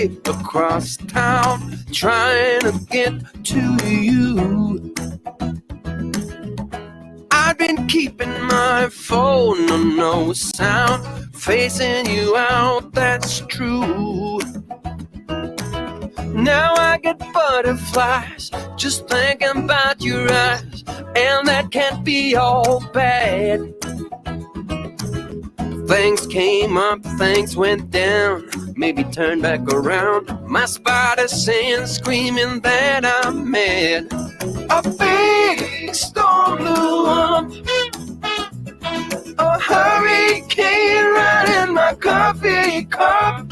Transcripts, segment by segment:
way across town trying to get to you. I've been keeping my phone on no sound, facing you out, that's true. Now I get butterflies just thinking about your eyes, and that can't be all bad. Things came up, things went down, maybe turn back around. My spider sense screaming that I'm mad. A big storm blew up, a hurricane right in my coffee cup,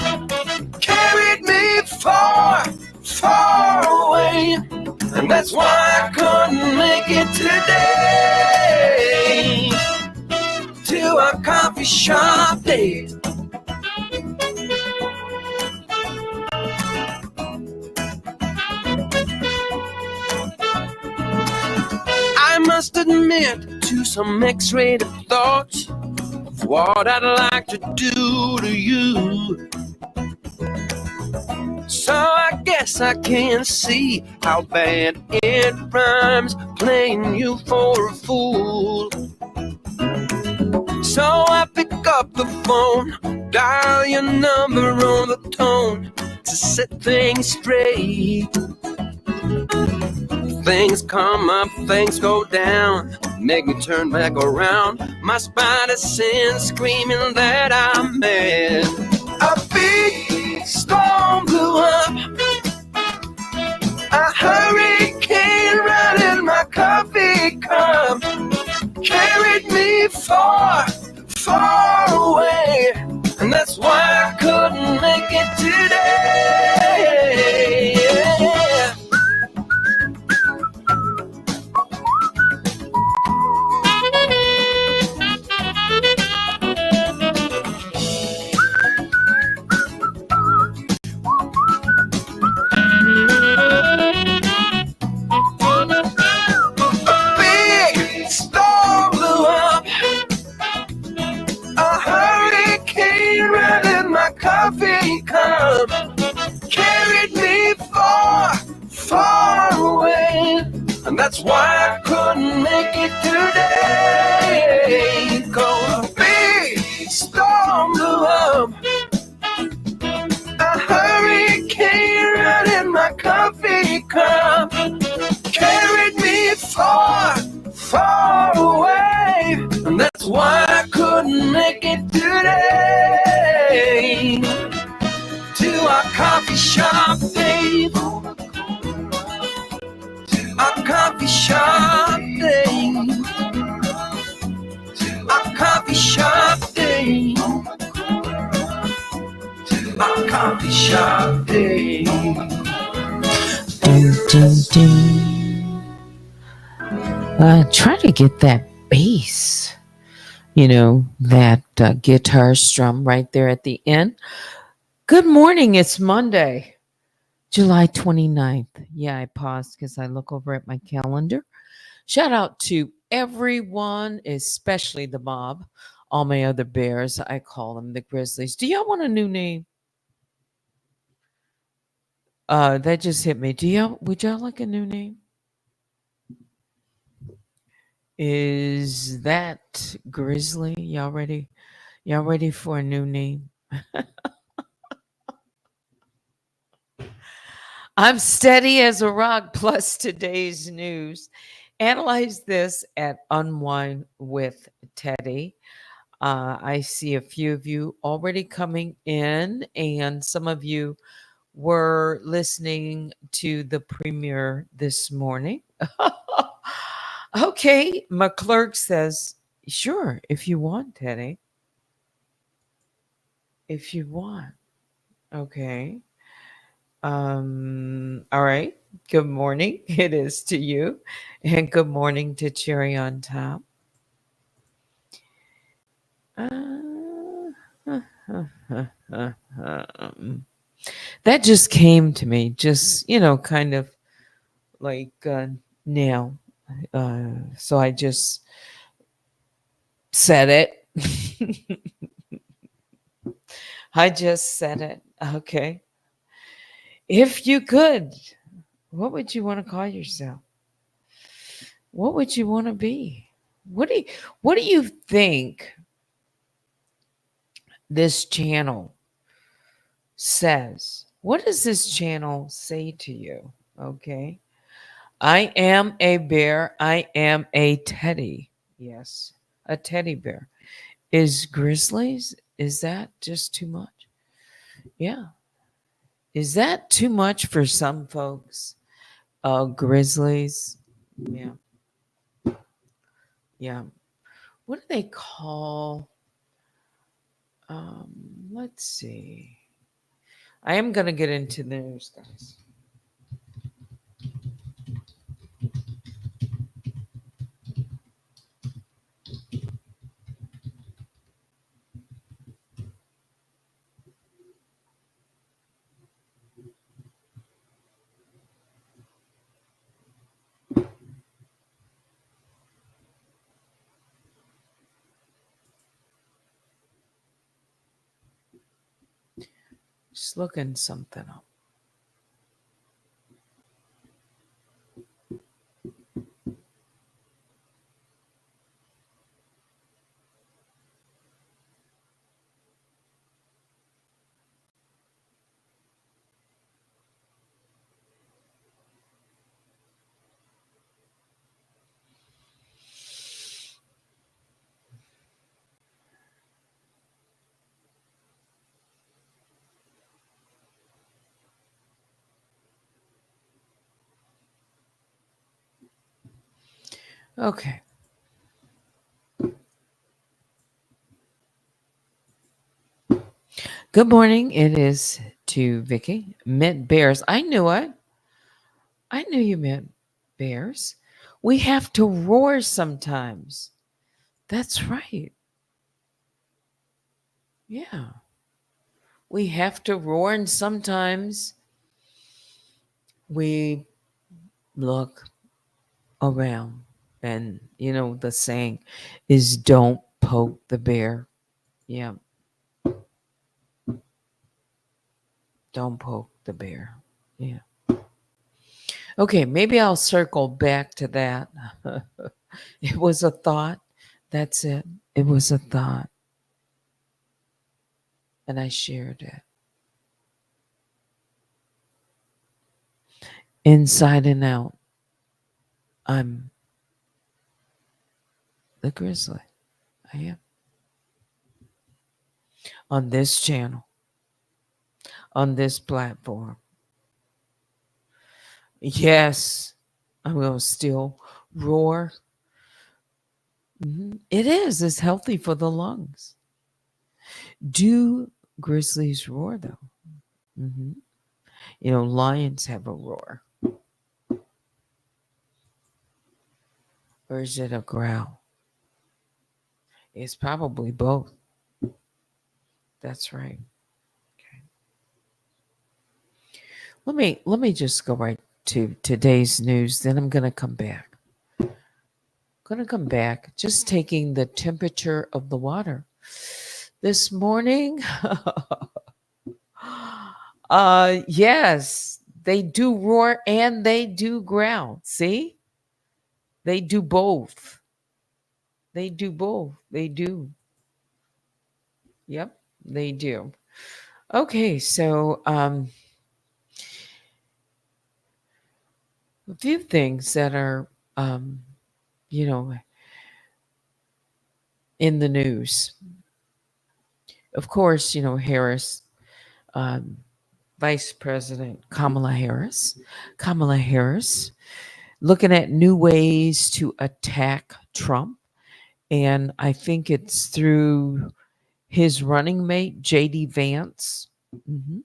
carried me far, far away, and that's why I couldn't make it today to our coffee shop days. I must admit to some X-rated thoughts of what I'd like to do to you. So I guess I can see how bad it rhymes, playing you for a fool. So I pick up the phone, dial your number on the tone to set things straight. Things come up, things go down, make me turn back around. My spider sense screaming that I'm mad. A big storm blew up, a hurricane right in my coffee cup, carried me far, far away, and that's why I couldn't make it today. Yeah. Coffee cup carried me far, far away, and that's why I couldn't make it today. 'Cause a big storm blew up, a hurricane right in my coffee cup, carried me far, far away, and that's why I couldn't make it today. To our coffee shop day, our coffee shop day, our coffee shop day, our coffee shop day. Dun, dun, dun. Try to get that bass, that guitar strum right there at the end. Good morning. It's Monday, July 29th. Yeah, I paused because I look over at my calendar. Shout out to everyone, especially the mob. All my other bears, I call them the Grizzlies. Do y'all want a new name? That just hit me. Would y'all like a new name? Is that Grizzly? Y'all ready? Y'all ready for a new name? I'm steady as a rock, plus today's news. Analyze this at Unwine with Teddy. I see a few of you already coming in, and some of you were listening to the premiere this morning. Okay, my clerk says, sure, if you want, Teddy. If you want. Okay. All right. Good morning. It is to you. And good morning to Cherry on Top. That just came to me, just, kind of like now. So I just said it. I just said it. Okay. If you could, what would you want to call yourself? What would you want to be? What do you think this channel says? What does this channel say to you? Okay. I am a bear. I am a teddy. Yes, a teddy bear. Is grizzlies? Is that just too much? Yeah. Is that too much for some folks? Grizzlies. Yeah. Yeah. What do they call? Um, let's see. I am going to get into the news, guys. Just looking something up. Okay. Good morning. It is to Vicky. Meant bears. I knew it. I knew you meant bears. We have to roar sometimes. That's right. Yeah. We have to roar, and sometimes we look around. And, the saying is don't poke the bear. Yeah. Don't poke the bear. Yeah. Okay. Maybe I'll circle back to that. It was a thought. That's it. It was a thought. And I shared it. Inside and out, I'm the grizzly. I am. On this channel, on this platform. Yes, I'm going to still roar. It is. It's healthy for the lungs. Do grizzlies roar, though? hmm Lions have a roar. Or is it a growl? It's probably both. That's right. Okay. Let me just go right to today's news. Then I'm going to come back. Just taking the temperature of the water. This morning, yes, they do roar and they do growl. See? They do both. They do both. They do. Yep, they do. Okay, so a few things that are you know in the news. Of course, Harris, um, Vice President Kamala Harris. Kamala Harris looking at new ways to attack Trump. And I think it's through his running mate, J.D. Vance. Mhm.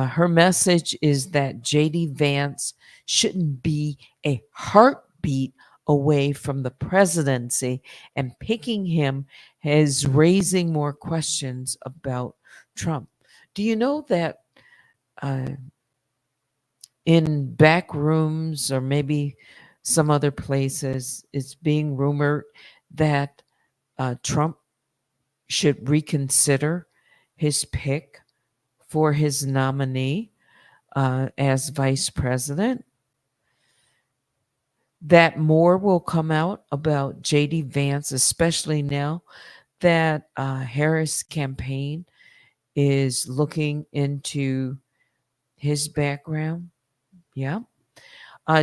Her message is that J.D. Vance shouldn't be a heartbeat away from the presidency, and picking him is raising more questions about Trump. Do you know that uh, in back rooms or maybe some other places, it's being rumored that Trump should reconsider his pick for his nominee? as vice president. That more will come out about J.D. Vance, especially now that Harris campaign is looking into his background. Yeah.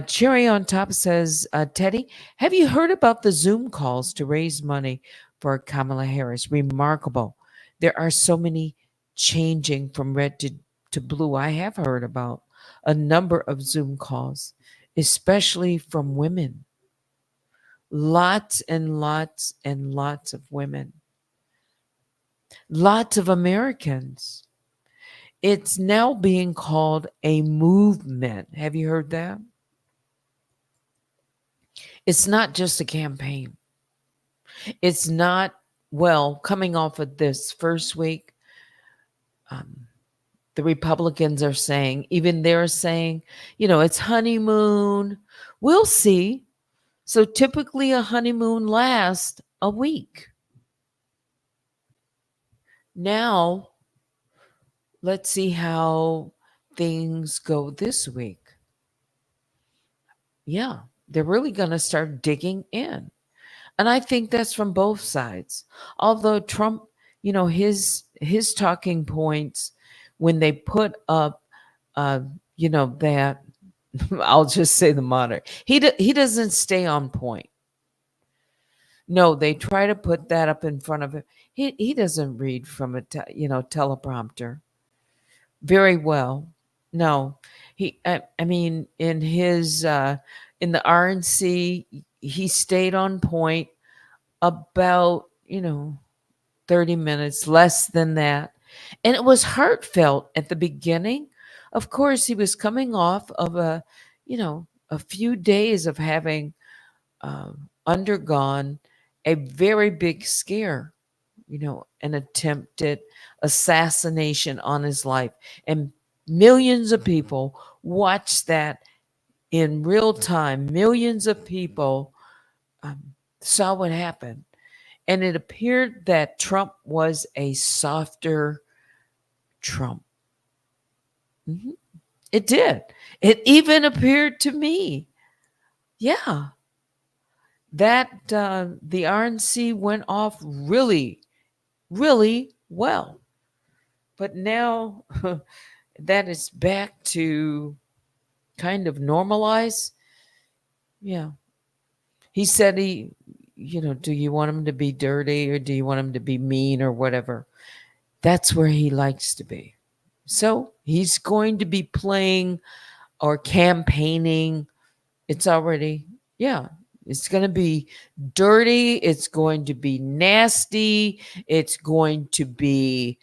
Cherry on top says, Teddy, have you heard about the Zoom calls to raise money for Kamala Harris? Remarkable. There are so many changing from red to blue. I have heard about a number of Zoom calls, especially from women. Lots and lots and lots of women. Lots of Americans. It's now being called a movement. Have you heard that? It's not just a campaign. It's not, well, coming off of this first week, um, the Republicans are saying, even they're saying, it's honeymoon. We'll see. So typically a honeymoon lasts a week. Now, let's see how things go this week. Yeah, they're really going to start digging in. And I think that's from both sides. Although Trump, his talking points when they put up, that I'll just say the monitor. He doesn't stay on point. No, they try to put that up in front of him. He doesn't read from a teleprompter very well. No, I mean, in his in the RNC, he stayed on point about 30 minutes, less than that. And it was heartfelt at the beginning. Of course, he was coming off of a few days of having undergone a very big scare, an attempted assassination on his life. And millions of people watched that in real time. Millions of people saw what happened. And it appeared that Trump was a softer Trump. Mm-hmm. It did. It even appeared to me. Yeah. That the RNC went off really, really well. But now that is back to kind of normalize. Yeah. He said do you want him to be dirty or do you want him to be mean or whatever? That's where he likes to be. So he's going to be playing or campaigning. It's already, it's going to be dirty. It's going to be nasty. It's going to be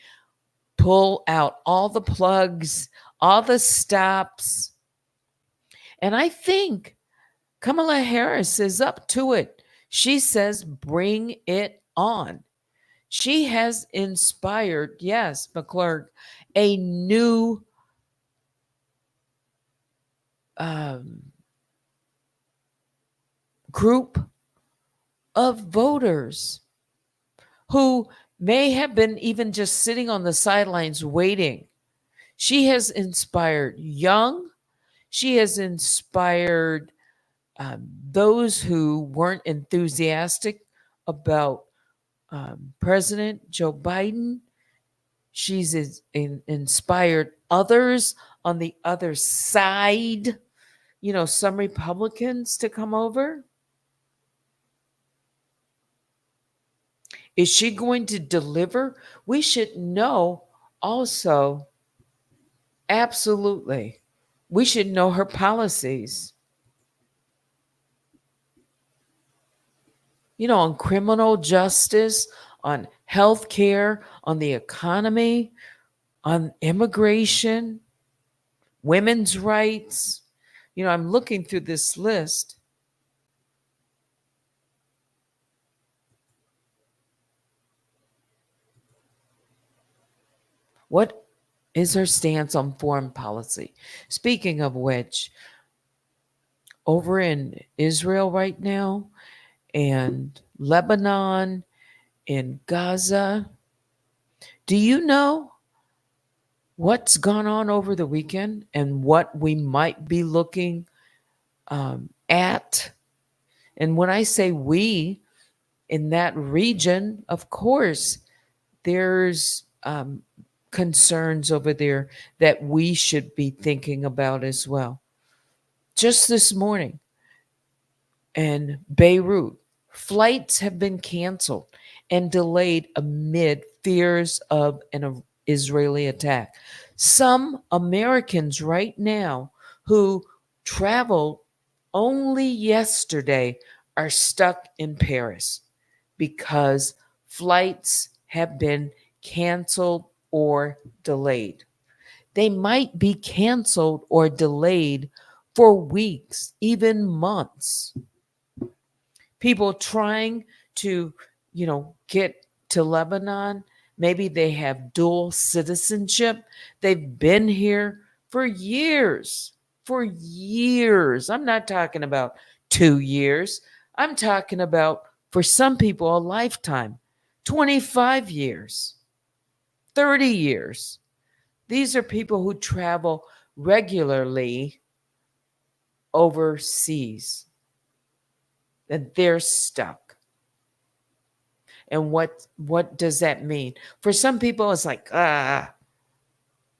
pull out all the plugs, all the stops. And I think Kamala Harris is up to it. She says, bring it on. She has inspired, yes, McClurg, a new group of voters who may have been even just sitting on the sidelines waiting. She has inspired young. She has inspired those who weren't enthusiastic about President Joe Biden. She's inspired others on the other side, some Republicans to come over. Is she going to deliver? We should know also, absolutely. We should know her policies. On criminal justice, on health care, on the economy, on immigration, women's rights. I'm looking through this list. What is her stance on foreign policy? Speaking of which, over in Israel right now and Lebanon, in Gaza, do you know what's gone on over the weekend and what we might be looking at. And when I say we, in that region, of course, there's concerns over there that we should be thinking about as well. Just this morning in Beirut, flights have been canceled and delayed amid fears of an Israeli attack. Some Americans right now who traveled only yesterday are stuck in Paris because flights have been canceled or delayed. They might be canceled or delayed for weeks, even months. People trying to, get to Lebanon, maybe they have dual citizenship. They've been here for years. For years. I'm not talking about 2 years. I'm talking about, for some people, a lifetime, 25 years, 30 years. These are people who travel regularly overseas, and they're stuck. And what does that mean? For some people, it's like,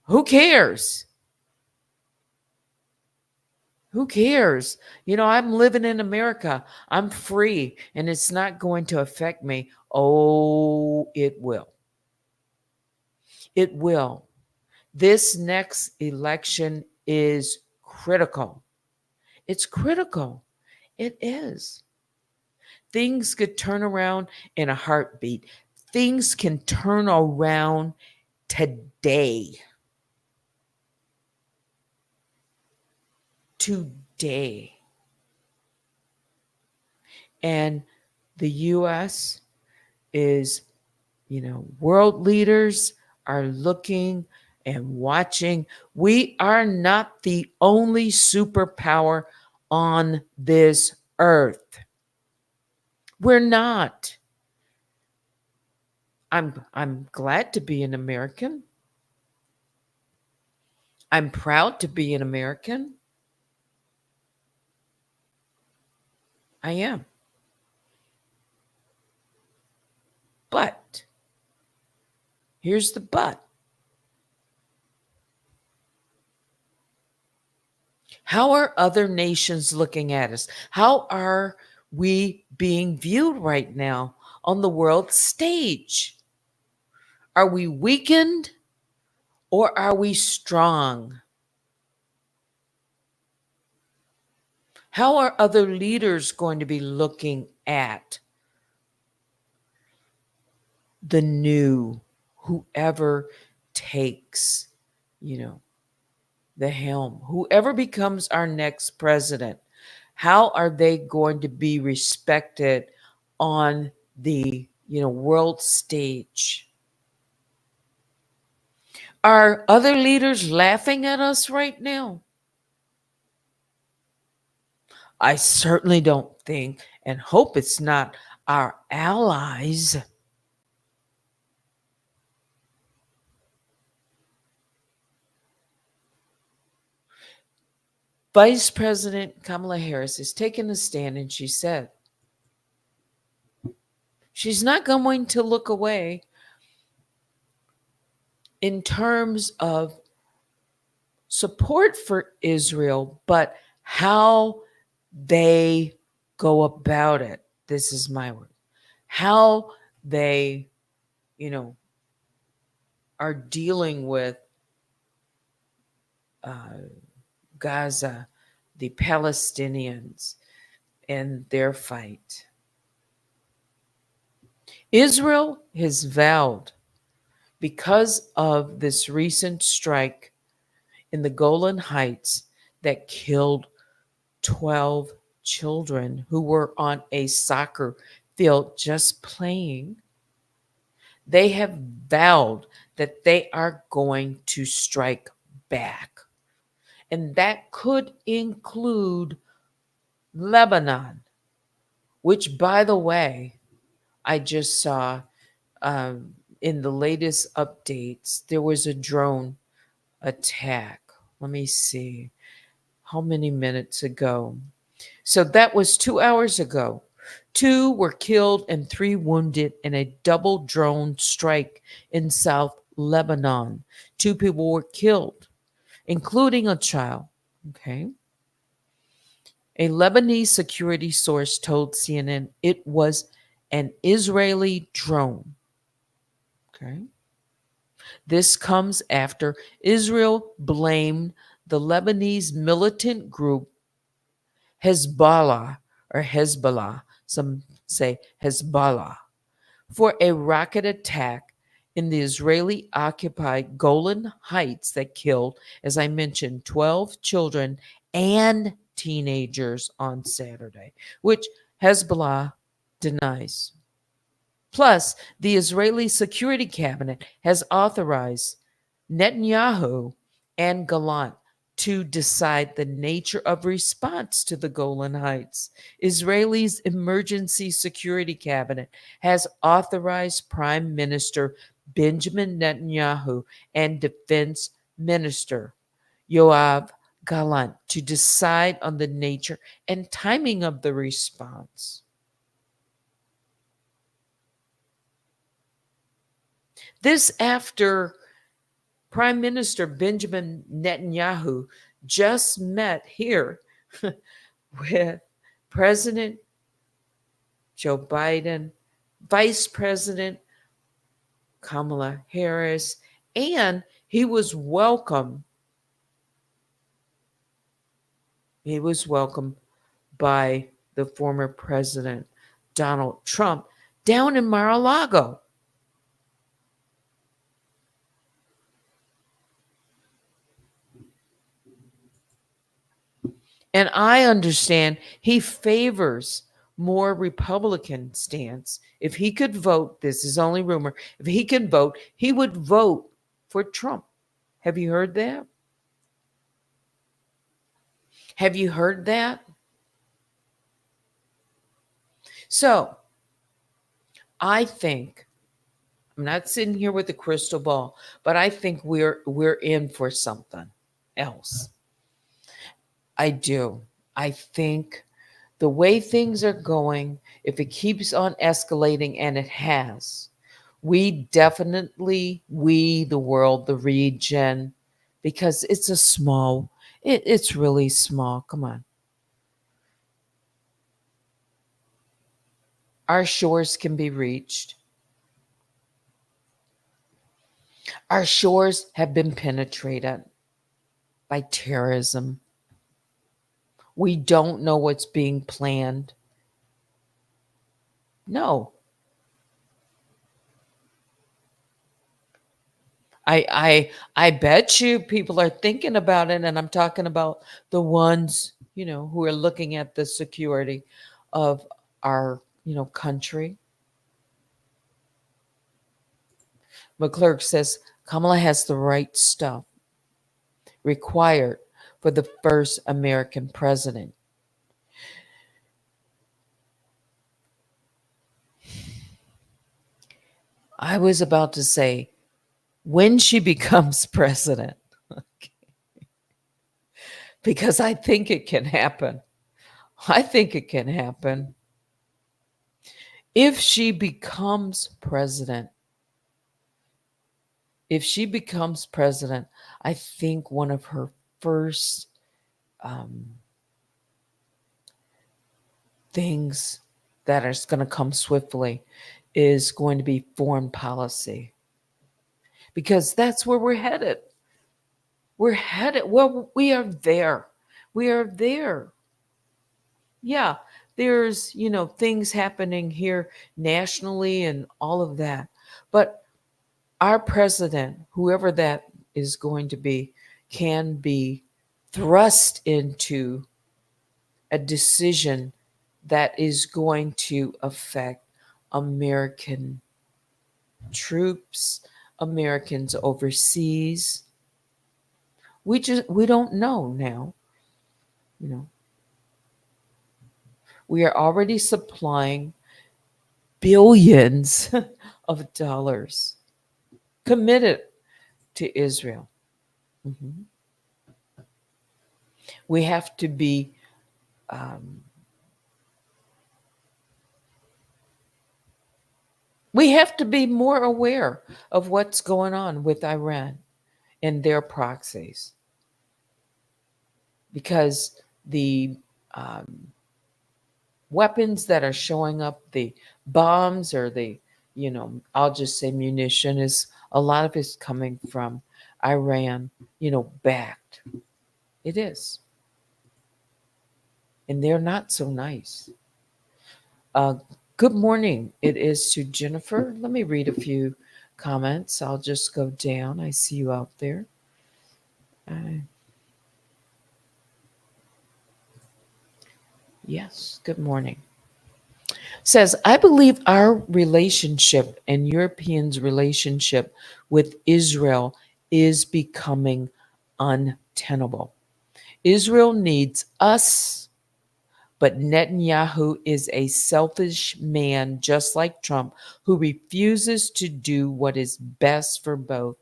who cares? Who cares? I'm living in America. I'm free, and it's not going to affect me. Oh, it will. It will. This next election is critical. It's critical. It is. Things could turn around in a heartbeat. Things can turn around today. Today. And the US is, world leaders are looking and watching. We are not the only superpower on this earth. We're not. I'm glad to be an American. I'm proud to be an American. I am. But here's the but. How are other nations looking at us? How are we being viewed right now on the world stage? Are we weakened or are we strong? How are other leaders going to be looking at the new, whoever takes, the helm, whoever becomes our next president? How are they going to be respected on the, world stage? Are other leaders laughing at us right now? I certainly don't think and hope it's not our allies. Vice President Kamala Harris has taken a stand and she said she's not going to look away in terms of support for Israel, but how they go about it. This is my word. How they, are dealing with Gaza, the Palestinians, and their fight. Israel has vowed, because of this recent strike in the Golan Heights that killed 12 children who were on a soccer field just playing, they have vowed that they are going to strike back. And that could include Lebanon, which, by the way, I just saw in the latest updates, there was a drone attack. Let me see. How many minutes ago? So that was 2 hours ago. 2 were killed and 3 wounded in a double drone strike in South Lebanon. 2 people were killed, including a child. Okay. A Lebanese security source told CNN it was an Israeli drone. Okay. This comes after Israel blamed the Lebanese militant group Hezbollah, some say Hezbollah, for a rocket attack in the Israeli occupied Golan Heights that killed, as I mentioned, 12 children and teenagers on Saturday, which Hezbollah denies. Plus, the Israeli Security Cabinet has authorized Netanyahu and Gallant to decide the nature of response to the Golan Heights. Israel's Emergency Security Cabinet has authorized Prime Minister Benjamin Netanyahu and Defense Minister Yoav Gallant to decide on the nature and timing of the response. This after Prime Minister Benjamin Netanyahu just met here with President Joe Biden, Vice President Kamala Harris, and he was welcomed. He was welcomed by the former President Donald Trump down in Mar-a-Lago. And I understand he favors more Republican stance. If he could vote, this is only rumor, if he could vote, he would vote for Trump. Have you heard that? Have you heard that? So I think, I'm not sitting here with a crystal ball, but I think we're in for something else. I do. I think the way things are going, if it keeps on escalating, and it has, we definitely, we, the world, the region, because it's a small, it's really small. Come on. Our shores can be reached. Our shores have been penetrated by terrorism. We don't know what's being planned. No. I bet you people are thinking about it, and I'm talking about the ones, who are looking at the security of our, country. McClurg says Kamala has the right stuff required for the first American president. I was about to say, when she becomes president, because I think it can happen. I think it can happen. If she becomes president, I think one of her first things that is going to come swiftly is going to be foreign policy, because that's where we're headed. We're headed. Well, we are there. We are there. Yeah, there's, things happening here nationally and all of that. But our president, whoever that is going to be, can be thrust into a decision that is going to affect American troops, Americans overseas. We don't know now. We are already supplying billions of dollars committed to Israel. Mhm. We have to be um, we have to be more aware of what's going on with Iran and their proxies, because the um, weapons that are showing up, the bombs or I'll just say munition, is a lot of it's coming from Iran, backed. It is. And they're not so nice. Uh, Good morning. It is to Jennifer. Let me read a few comments. I'll just go down. I see you out there. Uh, yes, good morning. Says, I believe our relationship and Europeans' relationship with Israel is becoming untenable. Israel needs us, but Netanyahu is a selfish man, just like Trump, who refuses to do what is best for both.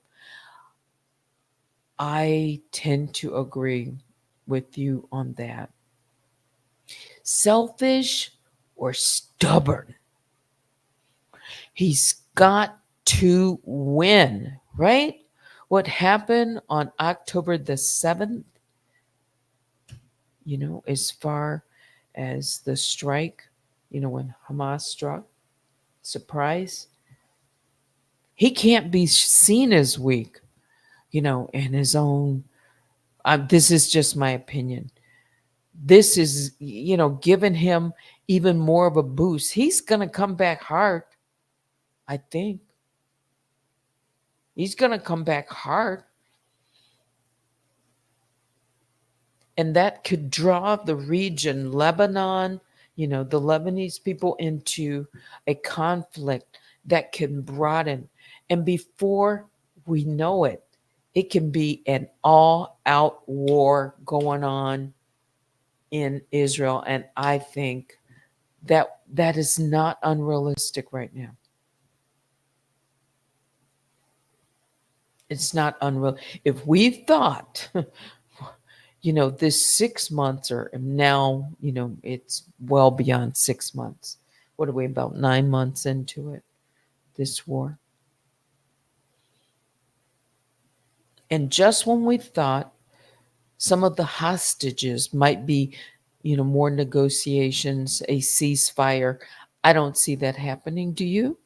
I tend to agree with you on that. Selfish or stubborn. He's got to win, right? What happened on October the 7th, as far as the strike, when Hamas struck, surprise, he can't be seen as weak, in his own. This is just my opinion. This is, giving him even more of a boost. He's going to come back hard, I think. He's going to come back hard. And that could draw the region, Lebanon, the Lebanese people, into a conflict that can broaden. And before we know it, it can be an all out war going on in Israel. And I think that is not unrealistic right now. It's not unreal. If we thought, this 6 months, or now, it's well beyond 6 months. What are we, about 9 months into it, this war? And just when we thought some of the hostages might be, more negotiations, a ceasefire, I don't see that happening. Do you?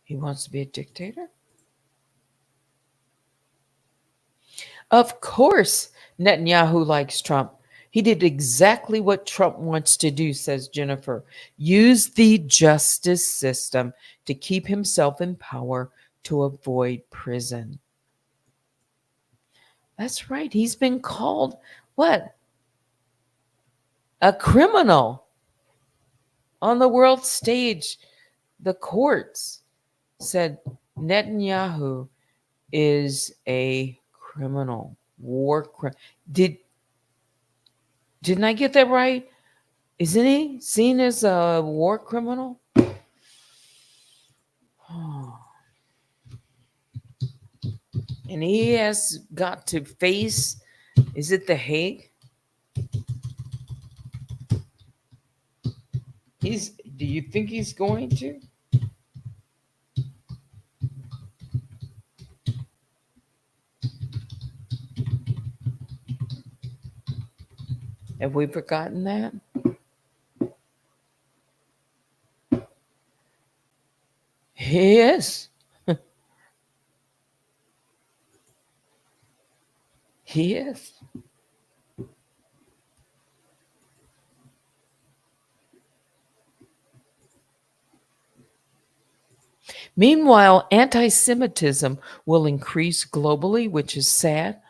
He wants to be a dictator? Of course, Netanyahu likes Trump. He did exactly what Trump wants to do, says Jennifer. Use the justice system to keep himself in power to avoid prison. That's right. He's been called what? A criminal on the world stage. The courts said Netanyahu is a criminal, Didn't I get that right? Isn't he seen as a war criminal? And he has got to face, is it The Hague? Do you think he's going to? Have we forgotten that? He is. He is. Meanwhile, anti Semitism will increase globally, which is sad.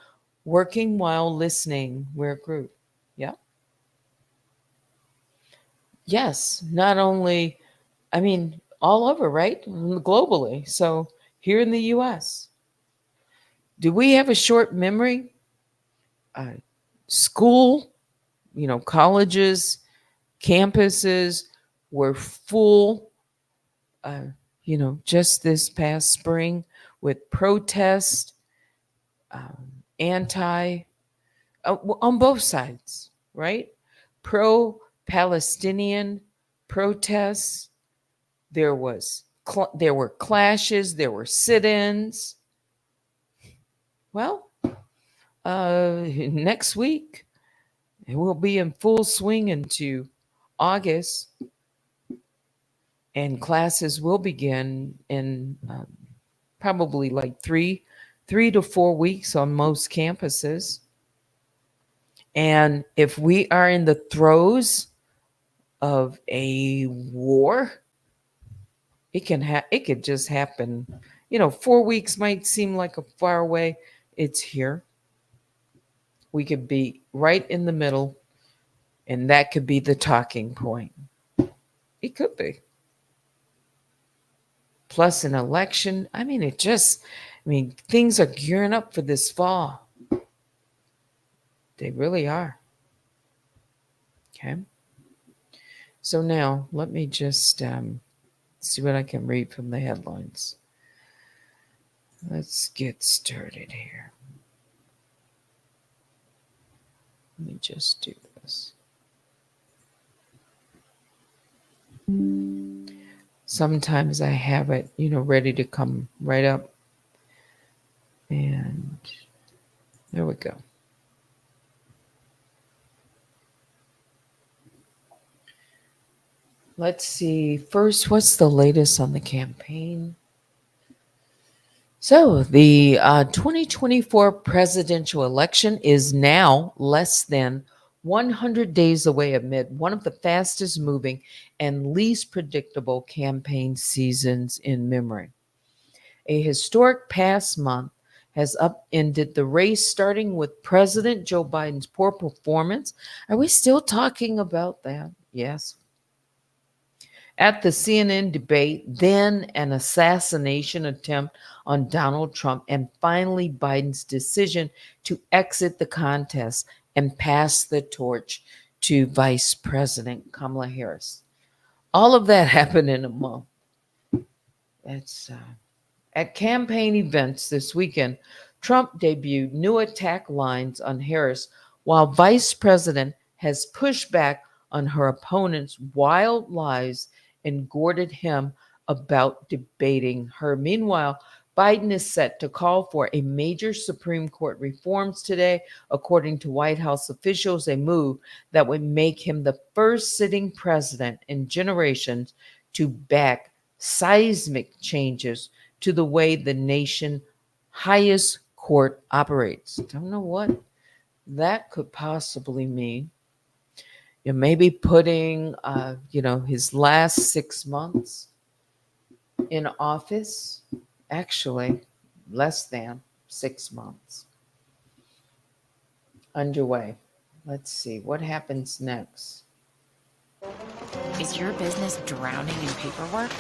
Working while listening, we're a group. Yeah. Yes. Not only, all over, right? Globally. So here in the US, do we have a short memory? School colleges, campuses were full, just this past spring with protests, anti, on both sides, right? Pro-Palestinian protests. There were clashes. There were sit-ins. Well, next week it will be in full swing into August, and classes will begin in probably like three to 4 weeks on most campuses. And if we are in the throes of a war, it could just happen. 4 weeks might seem like a far away. It's here. We could be right in the middle, and that could be the talking point. It could be. Plus an election. Things are gearing up for this fall. They really are. Okay. So now let me just see what I can read from the headlines. Let's get started here. Let me just do this. Sometimes I have it, ready to come right up. And there we go. Let's see. First, what's the latest on the campaign? So, the 2024 presidential election is now less than 100 days away amid one of the fastest moving and least predictable campaign seasons in memory. A historic past month has upended the race, starting with President Joe Biden's poor performance. Are we still talking about that? Yes. At the CNN debate, then an assassination attempt on Donald Trump, and finally Biden's decision to exit the contest and pass the torch to Vice President Kamala Harris. All of that happened in a month. That's at campaign events this weekend, Trump debuted new attack lines on Harris, while Vice President has pushed back on her opponent's wild lies and goaded him about debating her. Meanwhile, Biden is set to call for a major Supreme Court reforms today, according to White House officials, a move that would make him the first sitting president in generations to back seismic changes to the way the nation's highest court operates. Don't know what that could possibly mean. Maybe putting, his last 6 months in office, actually less than 6 months, underway. Let's see what happens next. Is your business drowning in paperwork?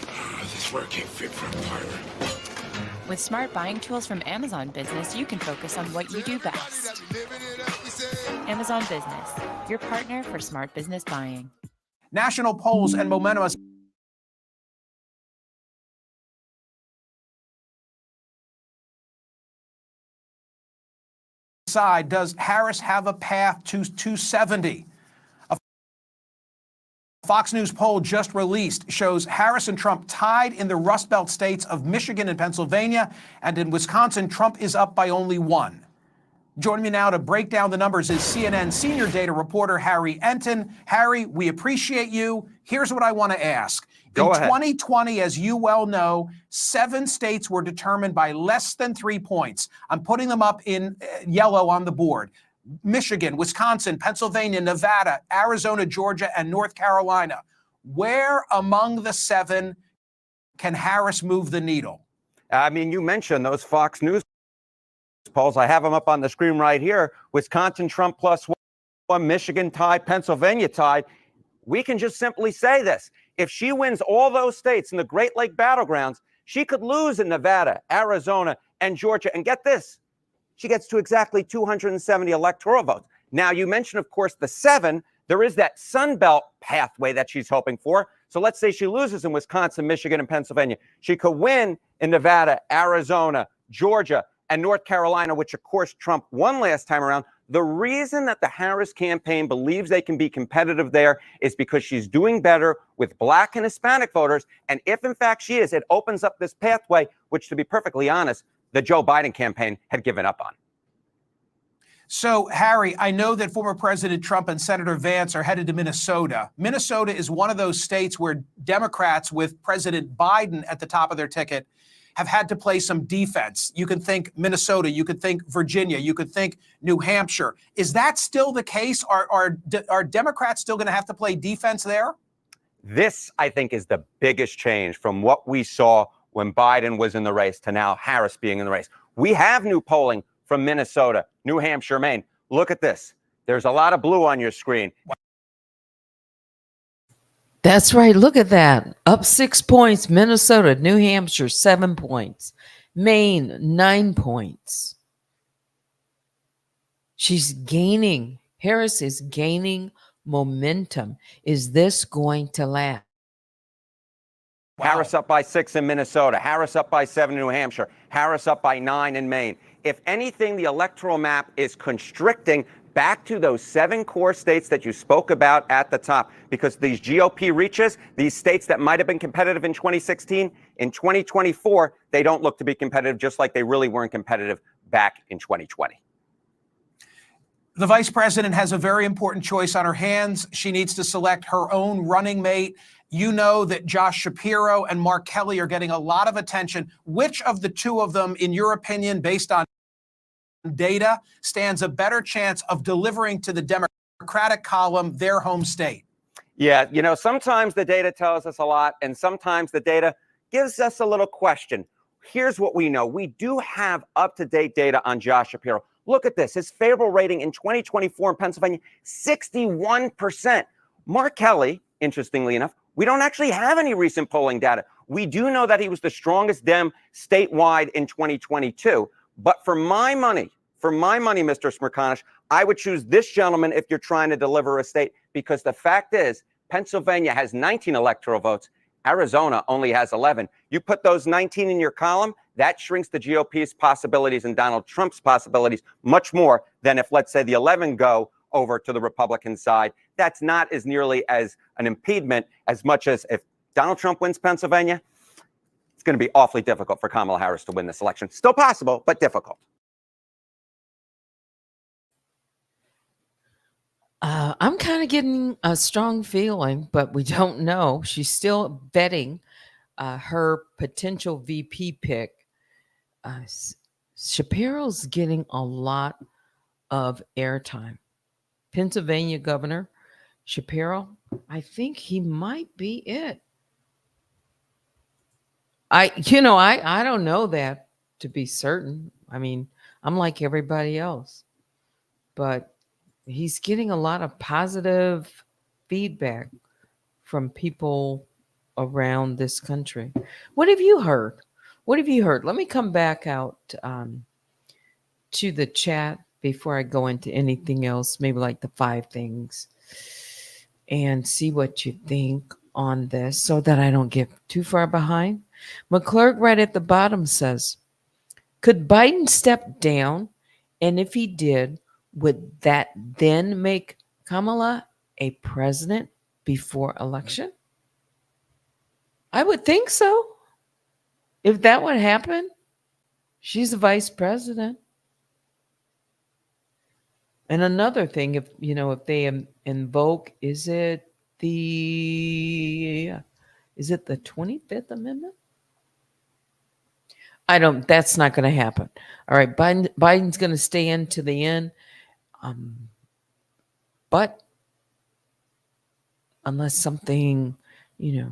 This work ain't fit for a partner. With smart buying tools from Amazon Business, you can focus on what you do best. Amazon Business, your partner for smart business buying. National polls and momentum aside, does Harris have a path to 270? A Fox News poll just released shows Harris and Trump tied in the Rust Belt states of Michigan and Pennsylvania, and in Wisconsin, Trump is up by only 1. Joining me now to break down the numbers is CNN senior data reporter Harry Enton. Harry, we appreciate you. Here's what I want to ask. Go ahead. 2020, as you well know, 7 states were determined by less than 3 points. I'm putting them up in yellow on the board. Michigan, Wisconsin, Pennsylvania, Nevada, Arizona, Georgia, and North Carolina. Where among the 7 can Harris move the needle? You mentioned those Fox News polls. I have them up on the screen right here. Wisconsin, Trump +1, Michigan tied, Pennsylvania tied. We can just simply say this. If she wins all those states in the Great Lake Battlegrounds, she could lose in Nevada, Arizona, and Georgia. And get this, she gets to exactly 270 electoral votes. Now, you mentioned, of course, the 7 There is that Sun Belt pathway that she's hoping for. So let's say she loses in Wisconsin, Michigan, and Pennsylvania. She could win in Nevada, Arizona, Georgia, and North Carolina, which, of course, Trump won last time around. The reason that the Harris campaign believes they can be competitive there is because she's doing better with Black and Hispanic voters. And if, in fact, she is, it opens up this pathway, which, to be perfectly honest, the Joe Biden campaign had given up on. So, Harry, I know that former President Trump and Senator Vance are headed to Minnesota. Minnesota is one of those states where Democrats, with President Biden at the top of their ticket, have had to play some defense. You could think Minnesota, you could think Virginia, you could think New Hampshire. Is that still the case? Are Democrats still going to have to play defense there? This, I think, is the biggest change from what we saw when Biden was in the race to now Harris being in the race. We have new polling from Minnesota, New Hampshire, Maine. Look at this. There's a lot of blue on your screen. That's right. Look at that. Up 6 points. Minnesota, New Hampshire, 7 points. Maine, 9 points. She's gaining. Harris is gaining momentum. Is this going to last? Wow. Harris up by 6 in Minnesota. Harris up by 7 in New Hampshire. Harris up by 9 in Maine. If anything, the electoral map is constricting back to those 7 core states that you spoke about at the top, because these GOP reaches, these states that might have been competitive in 2016, in 2024, they don't look to be competitive, just like they really weren't competitive back in 2020. The vice president has a very important choice on her hands. She needs to select her own running mate. You know that Josh Shapiro and Mark Kelly are getting a lot of attention. Which of the two of them, in your opinion, based on data, stands a better chance of delivering to the Democratic column their home state? Yeah, you know, sometimes the data tells us a lot, and sometimes the data gives us a little question. Here's what we know. We do have up-to-date data on Josh Shapiro. Look at this. His favorable rating in 2024 in Pennsylvania, 61%. Mark Kelly, interestingly enough, we don't actually have any recent polling data. We do know that he was the strongest Dem statewide in 2022. But for my money, Mr. Smirkanish, I would choose this gentleman if you're trying to deliver a state, because the fact is Pennsylvania has 19 electoral votes. Arizona only has 11. You put those 19 in your column, that shrinks the GOP's possibilities and Donald Trump's possibilities much more than if, let's say, the 11 go over to the Republican side. That's not as nearly as an impediment as much as if Donald Trump wins Pennsylvania, it's going to be awfully difficult for Kamala Harris to win this election. Still possible, but difficult. I'm kind of getting a strong feeling, but we don't know. She's still vetting her potential VP pick. Shapiro's getting a lot of airtime. Pennsylvania Governor Shapiro, I think he might be it. I don't know that to be certain. I mean, I'm like everybody else, but he's getting a lot of positive feedback from people around this country. What have you heard? What have you heard? Let me come back out to the chat before I go into anything else, maybe like the 5 things, and see what you think on this so that I don't get too far behind. McClurg right at the bottom says, could Biden step down? And if he did, would that then make Kamala a president before election? I would think so. If that would happen, she's the vice president. And another thing, if they invoke, is it the 25th Amendment? That's not going to happen. All right, Biden's going to stay in to the end. But unless something, a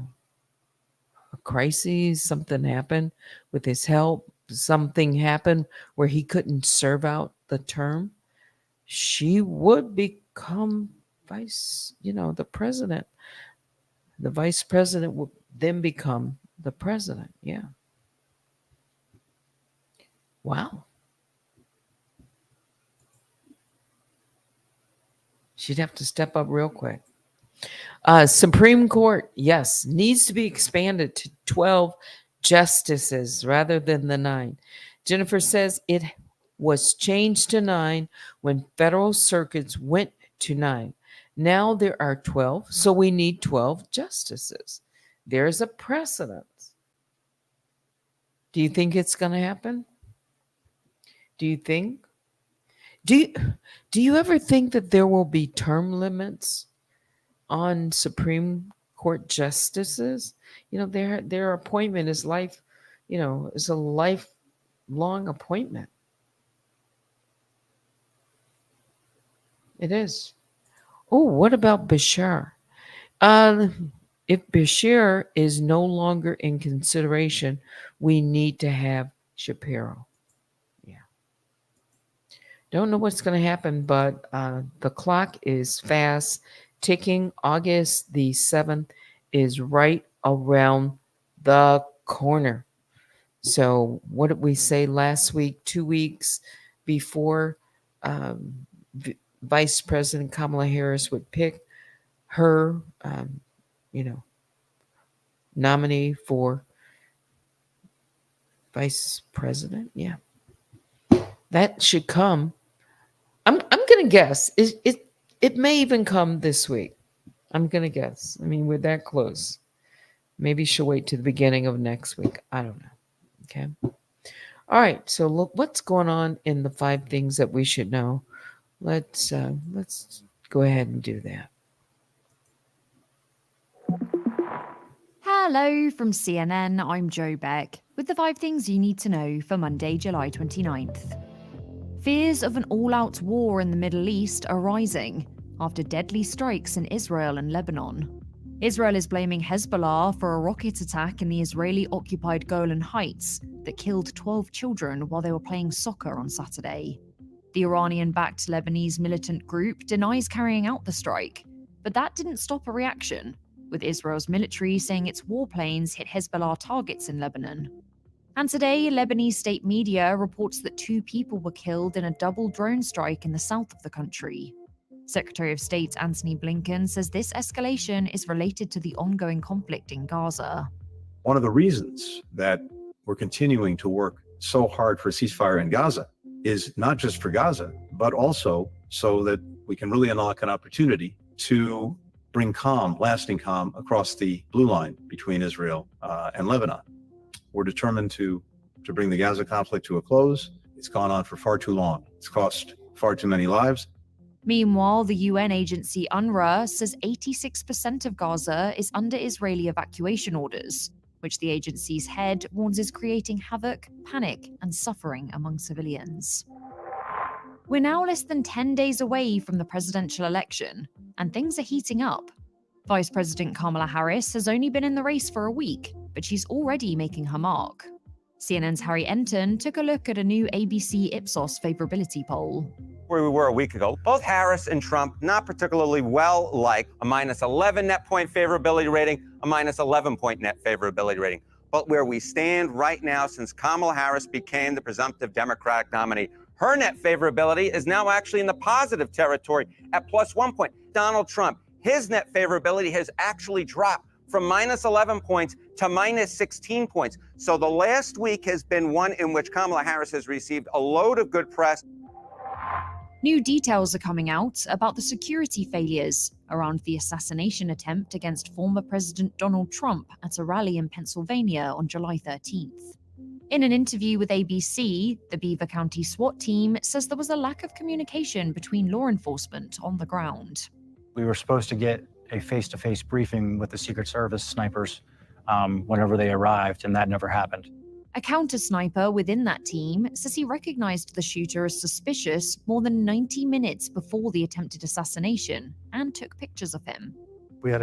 crisis, something happened with his health, something happened where he couldn't serve out the term, she would become the president. The vice president would then become the president. Yeah. Wow. She'd have to step up real quick. Supreme Court, yes, needs to be expanded to 12 justices rather than the 9. Jennifer says it was changed to 9 when federal circuits went to 9. Now there are 12, so we need 12 justices. There's a precedent. Do you think it's going to happen? Do you think? Do you ever think that there will be term limits on Supreme Court justices? You know, their appointment is life, is a lifelong appointment. It is. Oh, what about Bashar? If Bashir is no longer in consideration, we need to have Shapiro. Yeah. Don't know what's going to happen, but the clock is fast ticking. August the 7th is right around the corner. So what did we say last week? 2 weeks before Vice President Kamala Harris would pick her, nominee for vice president. Yeah, that should come. I'm gonna guess it may even come this week. I'm gonna guess. I mean, we're that close. Maybe she'll wait to the beginning of next week. I don't know. Okay. All right. So look, what's going on in the 5 things that we should know? Let's go ahead and do that. Hello from CNN, I'm Joe Beck, with the 5 things you need to know for Monday, July 29th. Fears of an all-out war in the Middle East are rising after deadly strikes in Israel and Lebanon. Israel is blaming Hezbollah for a rocket attack in the Israeli-occupied Golan Heights that killed 12 children while they were playing soccer on Saturday. The Iranian-backed Lebanese militant group denies carrying out the strike, but that didn't stop a reaction, with Israel's military saying its warplanes hit Hezbollah targets in Lebanon. And today, Lebanese state media reports that 2 people were killed in a double drone strike in the south of the country. Secretary of State Antony Blinken says this escalation is related to the ongoing conflict in Gaza. One of the reasons that we're continuing to work so hard for a ceasefire in Gaza is not just for Gaza, but also so that we can really unlock an opportunity to bring calm, lasting calm, across the blue line between Israel and Lebanon. We're determined to bring the Gaza conflict to a close. It's gone on for far too long. It's cost far too many lives. Meanwhile, the UN agency UNRWA says 86% of Gaza is under Israeli evacuation orders, which the agency's head warns is creating havoc, panic, and suffering among civilians. We're now less than 10 days away from the presidential election, and things are heating up. Vice President Kamala Harris has only been in the race for a week, but she's already making her mark. CNN's Harry Enton took a look at a new ABC Ipsos favorability poll. Where we were a week ago, both Harris and Trump not particularly well liked. A -11 net point favorability rating, a -11 point net favorability rating. But where we stand right now, since Kamala Harris became the presumptive Democratic nominee, her net favorability is now actually in the positive territory at +1 point. Donald Trump, his net favorability has actually dropped from -11 points to -16 points. So the last week has been one in which Kamala Harris has received a load of good press. New details are coming out about the security failures around the assassination attempt against former President Donald Trump at a rally in Pennsylvania on July 13th. In an interview with ABC, the Beaver County SWAT team says there was a lack of communication between law enforcement on the ground. We were supposed to get a face-to-face briefing with the Secret Service snipers whenever they arrived, and that never happened. A counter-sniper within that team says he recognized the shooter as suspicious more than 90 minutes before the attempted assassination and took pictures of him. We had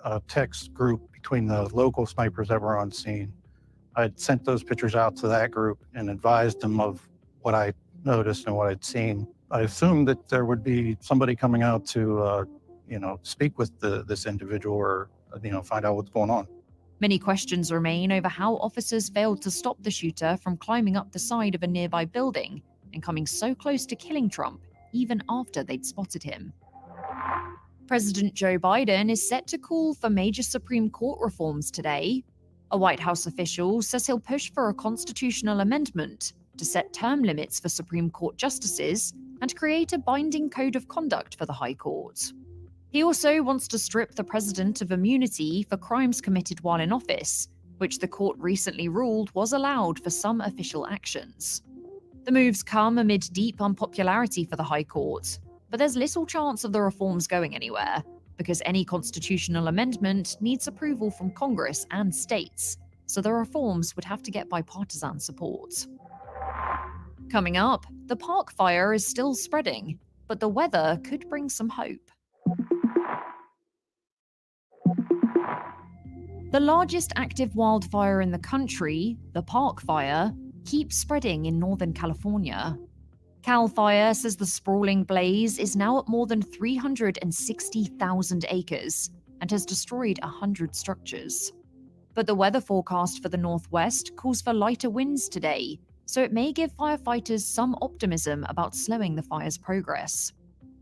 a text group between the local snipers that were on scene. I had sent those pictures out to that group and advised them of what I noticed and what I'd seen. I assumed that there would be somebody coming out to, speak with this individual or, find out what's going on. Many questions remain over how officers failed to stop the shooter from climbing up the side of a nearby building and coming so close to killing Trump, even after they'd spotted him. President Joe Biden is set to call for major Supreme Court reforms today. A White House official says he'll push for a constitutional amendment to set term limits for Supreme Court justices and create a binding code of conduct for the High Court. He also wants to strip the president of immunity for crimes committed while in office, which the court recently ruled was allowed for some official actions. The moves come amid deep unpopularity for the High Court, but there's little chance of the reforms going anywhere, because any constitutional amendment needs approval from Congress and states, so the reforms would have to get bipartisan support. Coming up, the park fire is still spreading, but the weather could bring some hope. The largest active wildfire in the country, the Park Fire, keeps spreading in Northern California. CAL FIRE says the sprawling blaze is now at more than 360,000 acres and has destroyed 100 structures. But the weather forecast for the Northwest calls for lighter winds today, so it may give firefighters some optimism about slowing the fire's progress.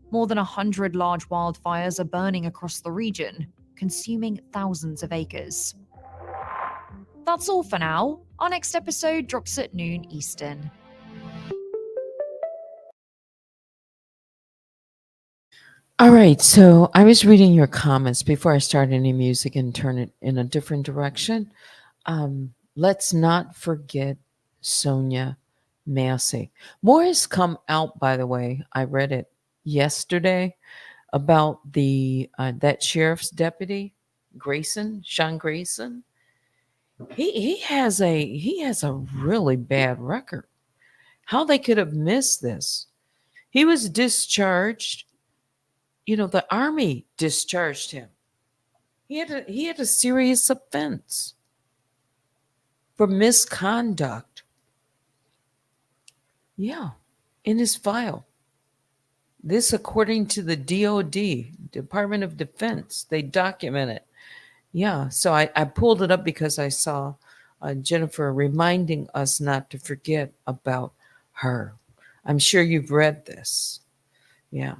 More than 100 large wildfires are burning across the region, consuming thousands of acres. That's all for now. Our next episode drops at noon Eastern. All right, so I was reading your comments before I start any music and turn it in a different direction. Let's not forget Sonia Massey. More has come out, by the way. I read it yesterday about the that sheriff's deputy, Sean Grayson. He has a really bad record. How they could have missed this? He was discharged. You know, the Army discharged him. He had a serious offense for misconduct. Yeah, in his file. This, according to the DOD, Department of Defense, they document it. Yeah, so I pulled it up because I saw Jennifer reminding us not to forget about her. I'm sure you've read this. Yeah.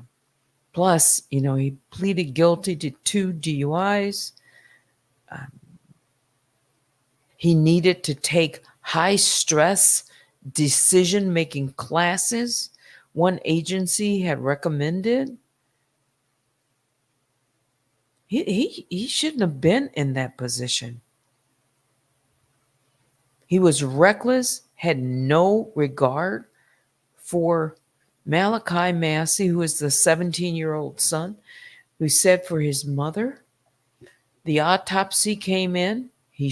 Plus, you know, he pleaded guilty to 2 DUIs. He needed to take high-stress decision-making classes one agency had recommended. He shouldn't have been in that position. He was reckless, had no regard for Malachi Massey, who is the 17-year-old son, who said for his mother. The autopsy came in. He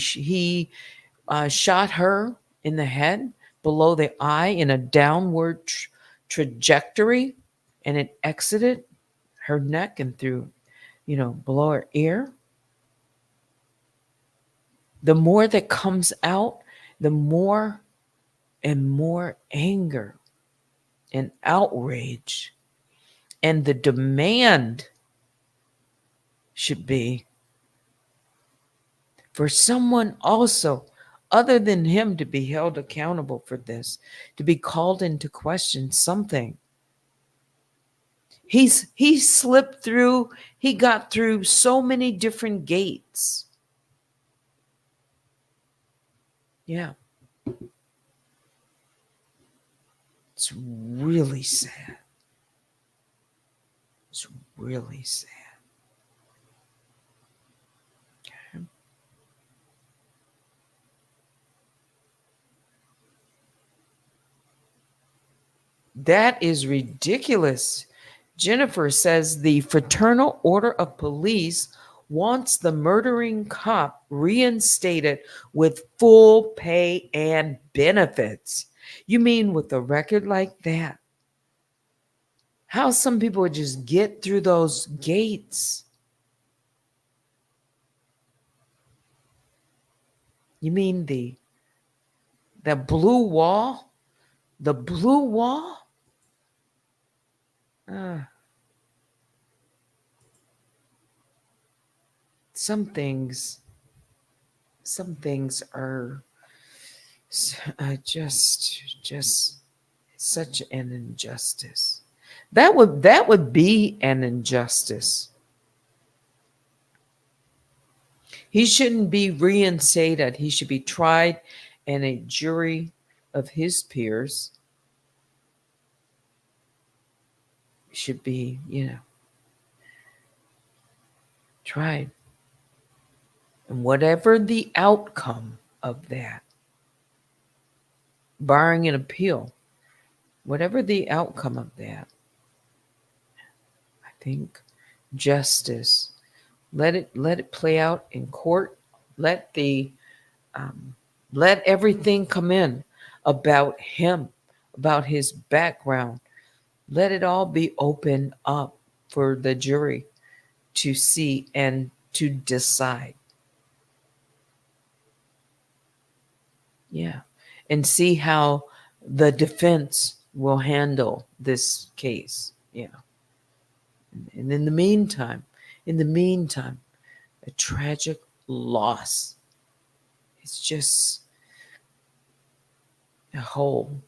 shot her in the head, below the eye, in a downward trajectory, and it exited her neck and through, below her ear. The more that comes out, the more and more anger and outrage. And the demand should be for someone also, other than him, to be held accountable for this, to be called into question something. He slipped through, he got through so many different gates. Yeah. It's really sad. It's really sad. Okay. That is ridiculous. Jennifer says the Fraternal Order of Police wants the murdering cop reinstated with full pay and benefits. You mean with a record like that? How some people would just get through those gates? You mean the blue wall? The blue wall? Some things are just such an injustice. That would be an injustice. He shouldn't be reinstated. He should be tried, and a jury of his peers should be, tried. And whatever the outcome of that, barring an appeal, whatever the outcome of that, I think justice, let it play out in court. Let everything come in about him, about his background. Let it all be open up for the jury to see and to decide. Yeah. And see how the defense will handle this case. Yeah. And in the meantime, a tragic loss. It's just a hole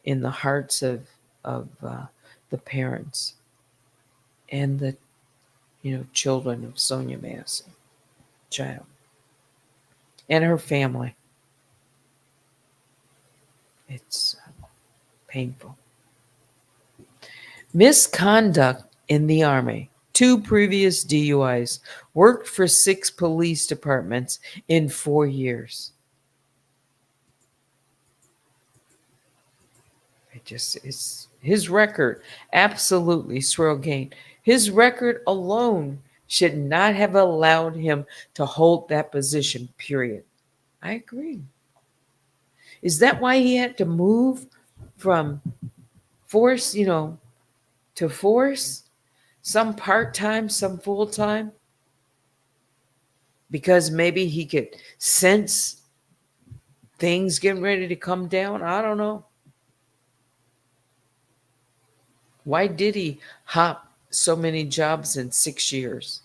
in the hearts of the parents and the children of Sonia Massey, child, and her family. It's painful. Misconduct in the Army. 2 previous DUIs. Worked for 6 police departments in 4 years. It's his record. Absolutely, Squirrel Gain. His record alone should not have allowed him to hold that position, period. I agree. Is that why he had to move from force, to force? Some part-time, some full-time? Because maybe he could sense things getting ready to come down? I don't know. Why did he hop so many jobs in 6 years?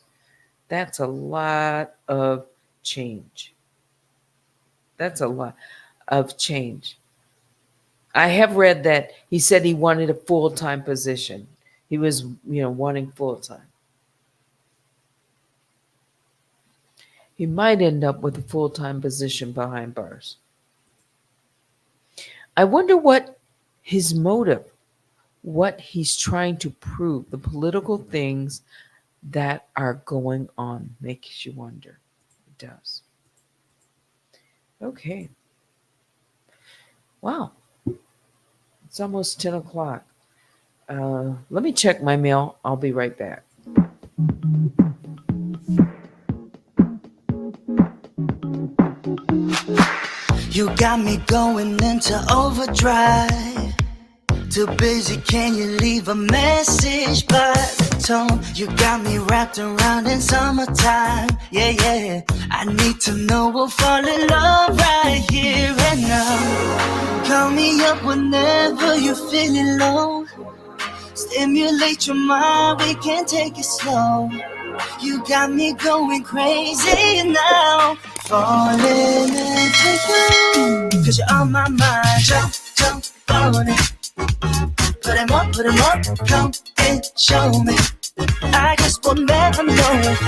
That's a lot of change. That's a lot of change. I have read that he said he wanted a full-time position. He was, wanting full-time. He might end up with a full-time position behind bars. I wonder what his motive, what he's trying to prove, the political things that are going on. Makes you wonder. It does. Okay. Wow. It's almost 10 o'clock. Let me check my mail. I'll be right back. You got me going into overdrive. Too busy, can you leave a message by the tone? You got me wrapped around in summertime. Yeah. I need to know we'll fall in love right here and now. Call me up whenever you're feeling low. Stimulate your mind, we can take it slow. You got me going crazy now. Falling into you, 'cause you're on my mind. Jump on it. Put 'em up, come and show me. I just will never know it.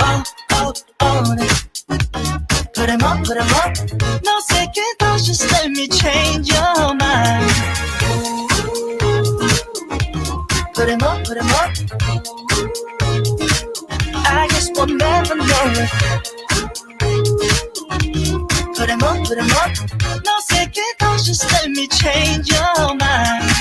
All on it. Put 'em up, no second thoughts, just let me change your mind. Put 'em up, I just will never know it. Put 'em up, no second thoughts, just let me change your mind.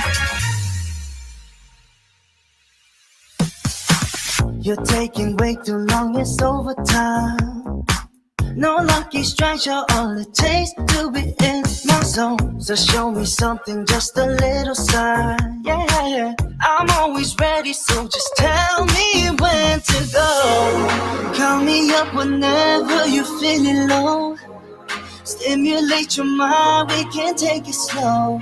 You're taking way too long, it's overtime. No lucky strikes, you're all it takes to be in my zone. So show me something, just a little sign. Yeah, I'm always ready, so just tell me when to go. Call me up whenever you're feeling low. Stimulate your mind, we can take it slow.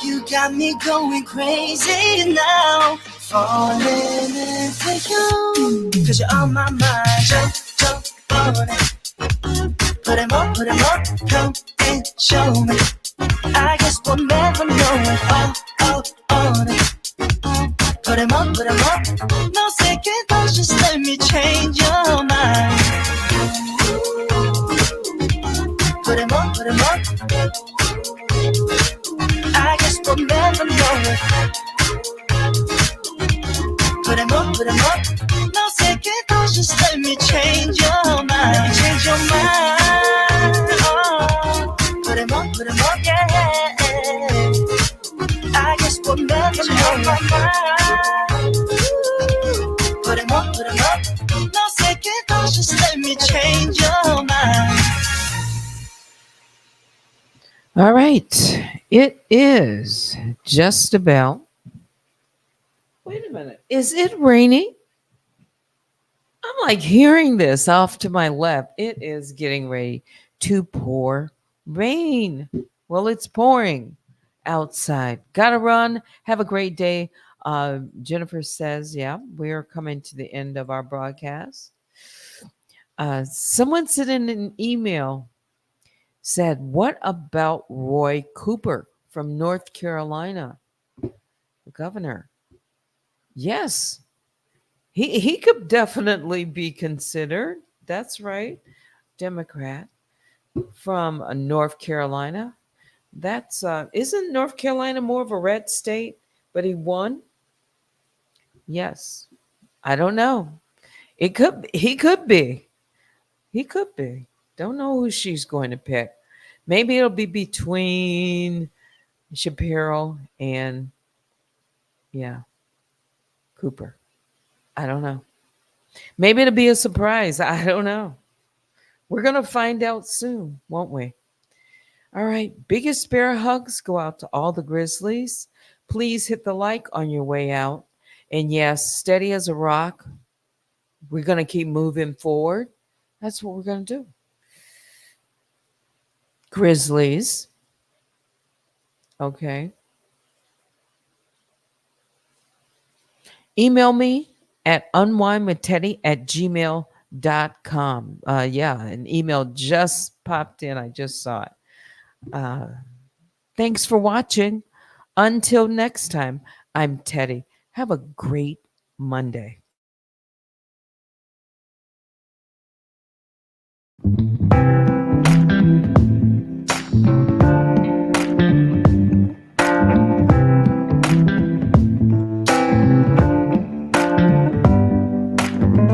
You got me going crazy now. Falling into you, 'cause you're on my mind. Jump on it. Put 'em up, come and show me. I guess we'll never know it. All on it. Put 'em up, no second thoughts, just let me change your mind. put 'em up. I guess we'll never know it. Put 'em up, put 'em up. No second thoughts, just let me change your mind. Let me change your mind. Oh, put 'em up, yeah. I guess we'll never know my mind. Put 'em up, no second thoughts, just let me change your mind. All right. It is just about. Wait a minute. Is it raining? I'm like hearing this off to my left. It is getting ready to pour rain. Well, it's pouring outside. Gotta run. Have a great day. Jennifer says, yeah, we're coming to the end of our broadcast. Someone sent in an email, said, what about Roy Cooper from North Carolina, the governor? Yes, he could definitely be considered. That's right. Democrat from North Carolina. That's isn't North Carolina more of a red state, but he won? Yes. I don't know. He could be. He could be. Don't know who she's going to pick. Maybe it'll be between Shapiro and Cooper. I don't know. Maybe it'll be a surprise. I don't know. We're going to find out soon, won't we? All right. Biggest bear hugs go out to all the Grizzlies. Please hit the like on your way out. And yes, steady as a rock. We're going to keep moving forward. That's what we're going to do. Grizzlies. Okay. Email me at unwinewithteddy@gmail.com. An email just popped in. I just saw it. Thanks for watching. Until next time, I'm Teddy. Have a great Monday.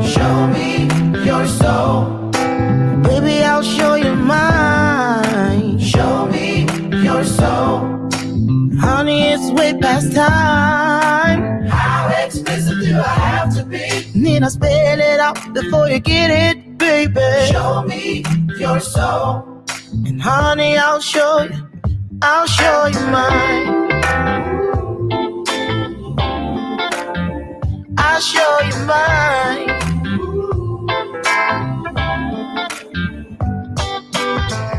Show me your soul. Baby, I'll show you mine. Show me your soul. Honey, it's way past time. How expensive do I have to be? Need I spell it out before you get it, baby? Show me your soul. And honey, I'll show you mine. I'll show you mine.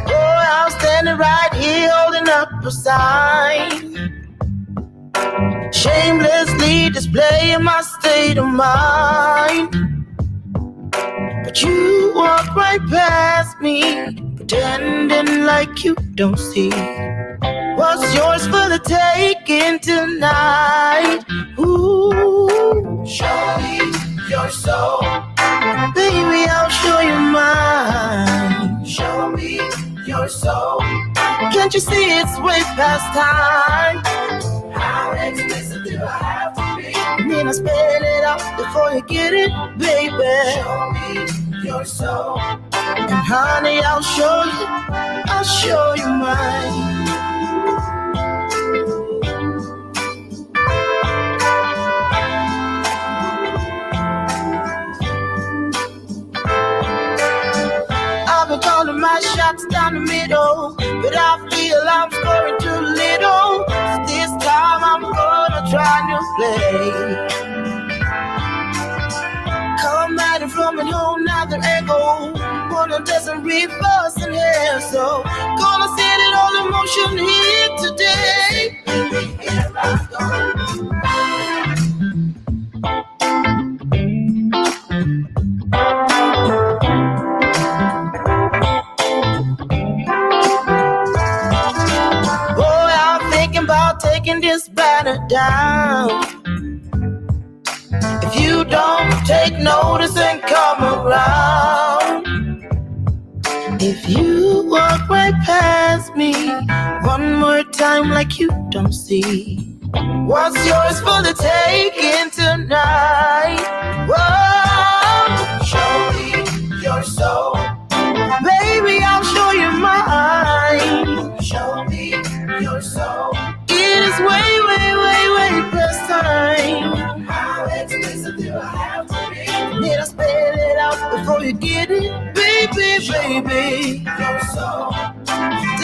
Oh, I'm standing right here holding up a sign, shamelessly displaying my state of mind. But you walk right past me, pretending like you don't see what's yours for the taking tonight. Ooh, show me your soul. Baby, I'll show you mine. Show me your soul. Can't you see it's way past time? How expensive do I have to be? And then I spell it out before you get it, baby. Show me your soul. And honey, I'll show you mine. I've been calling my shots down the middle, but I feel I'm scoring too little. So this time I'm gonna try new play. Come at it from a whole nother angle. One that doesn't reverse in here, so gonna set it all in motion here today. Baby, here I go. Taking this banner down. If you don't take notice and come around, if you walk right past promise me one more time like you don't see. What's yours for the taking tonight? Whoa, show me your soul. Baby, I'll show you mine. Show me your soul. It is way, way, way, way past time. How explicit do I have to be? Need I spell it out before you get it? Baby, baby, your soul.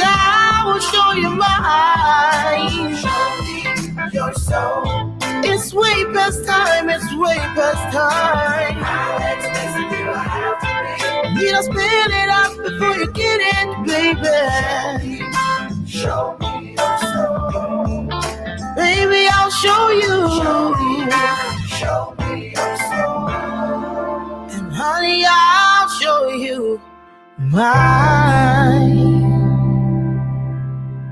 I will show you mine. Show me your soul. It's way past time, it's way past time. How explicit do I have to be? Need I spell it out before you get it, baby? Show me your soul. Baby, I'll show you. Show me your soul. And honey, I'll show you mine.